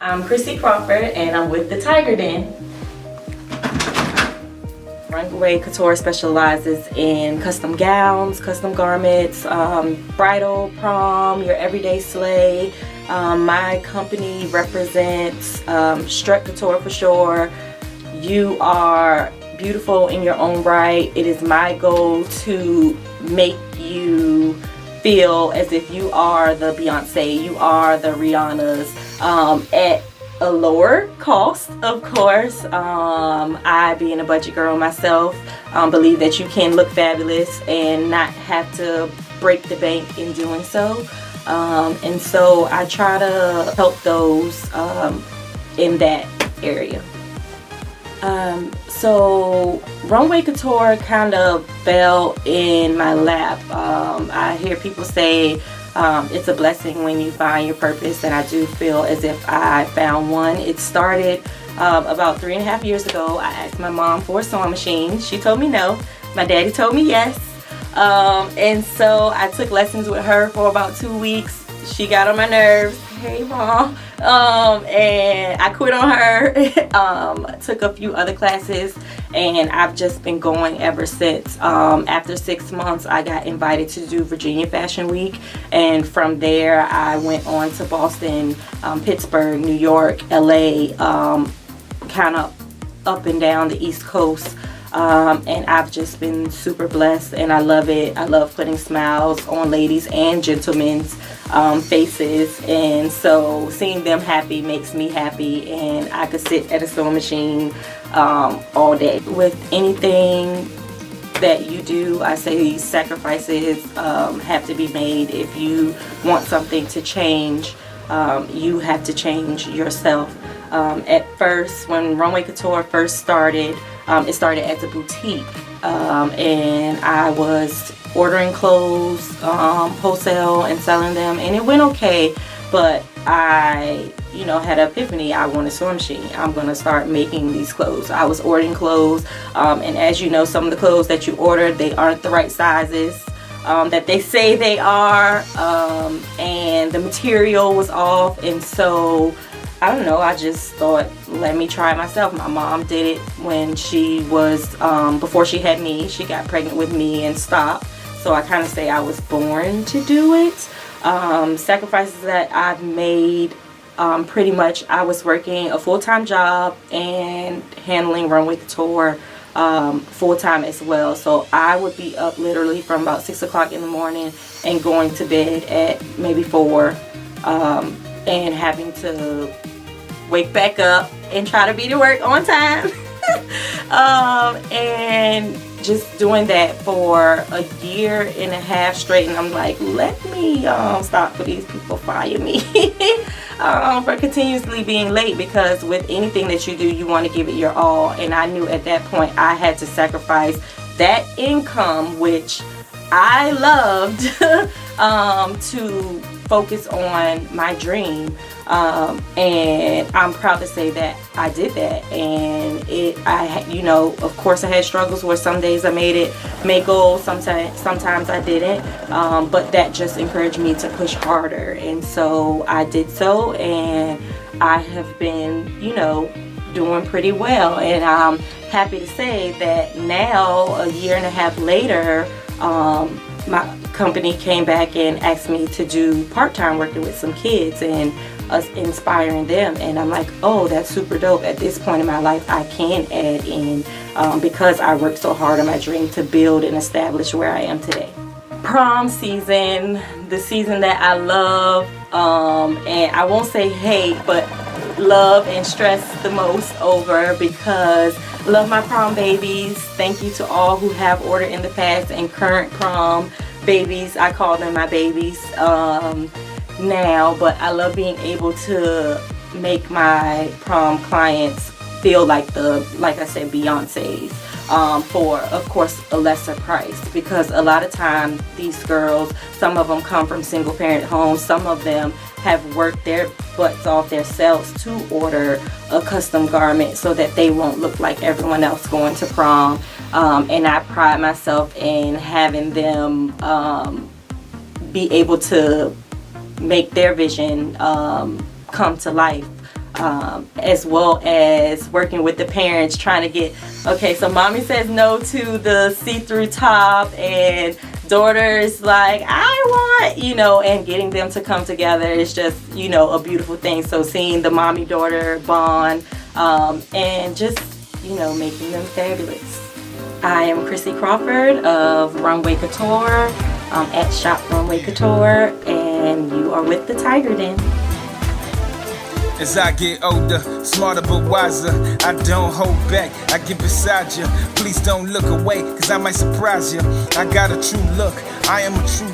I'm Chrissy Crawford and I'm with the Taiger Den. Runway Couture specializes in custom gowns, custom garments, bridal, prom, your everyday sleigh. My company represents strut couture for sure. You are beautiful in your own right. It is my goal to make you feel as if you are the Beyonce, you are the Rihannas, at a lower cost, of course. I, being a budget girl myself, believe that you can look fabulous and not have to break the bank in doing so. And so I try to help those in that area. So Runway Couture kind of fell in my lap. I hear people say it's a blessing when you find your purpose, and I do feel as if I found one. It started about 3.5 years ago. I asked my mom for a sewing machine. She told me no. My daddy told me yes. And so I took lessons with her for about 2 weeks. She got on my nerves. Hey mom. And I quit on her. Took a few other classes, and I've just been going ever since. After 6 months, I got invited to do Virginia Fashion Week, and from there I went on to Boston, Pittsburgh, New York, LA, kind of up and down the East Coast. And I've just been super blessed, and I love it. I love putting smiles on ladies and gentlemen's faces, and so seeing them happy makes me happy, and I could sit at a sewing machine all day. With anything that you do, I say sacrifices have to be made. If you want something to change, you have to change yourself. At first, when Runway Couture first started, it started as a boutique, and I was ordering clothes wholesale and selling them, and it went okay, but I had an epiphany. I want a sewing machine. I'm gonna start making these clothes. I was ordering clothes, and as you know, some of the clothes that you order, they aren't the right sizes that they say they are, and the material was off, and so I don't know, I just thought, let me try it myself. My mom did it when she was, before she had me. She got pregnant with me and stopped. So I kind of say I was born to do it. Sacrifices that I've made, pretty much I was working a full-time job and handling Runway Couture full-time as well. So I would be up literally from about 6 o'clock in the morning and going to bed at maybe 4. And having to wake back up and try to be to work on time. And just doing that for a 1.5 years straight, and I'm like, let me stop for these people fire me for continuously being late, because with anything that you do, you want to give it your all, and I knew at that point I had to sacrifice that income, which I loved, to focus on my dream, and I'm proud to say that I did that. And of course I had struggles where some days I made goals, sometimes I didn't, but that just encouraged me to push harder, and so I did so, and I have been doing pretty well, and I'm happy to say that now, a 1.5 years later, my company came back and asked me to do part-time working with some kids and us inspiring them, and I'm like, oh, that's super dope. At this point in my life, I can add in, because I worked so hard on my dream to build and establish where I am today. Prom season, the season that I love, and I won't say hate, but love and stress the most over, because I love my prom babies. Thank you to all who have ordered in the past and current prom babies. I call them my babies now, but I love being able to make my prom clients feel like I said, Beyonce's, for of course a lesser price, because a lot of times these girls, some of them come from single parent homes, some of them have worked their butts off themselves to order a custom garment so that they won't look like everyone else going to prom, and I pride myself in having them be able to make their vision come to life as well as working with the parents, trying to get, okay, so mommy says no to the see-through top, and daughter's like, I want, you know, and getting them to come together is just, you know, a beautiful thing. So seeing the mommy-daughter bond, and just, you know, making them fabulous. I am Chrissy Crawford of Runway Couture, at Shop Runway Couture, and you are with the Taiger Den. As I get older, smarter but wiser, I don't hold back, I get beside you. Please don't look away, cause I might surprise you. I got a true look, I am a true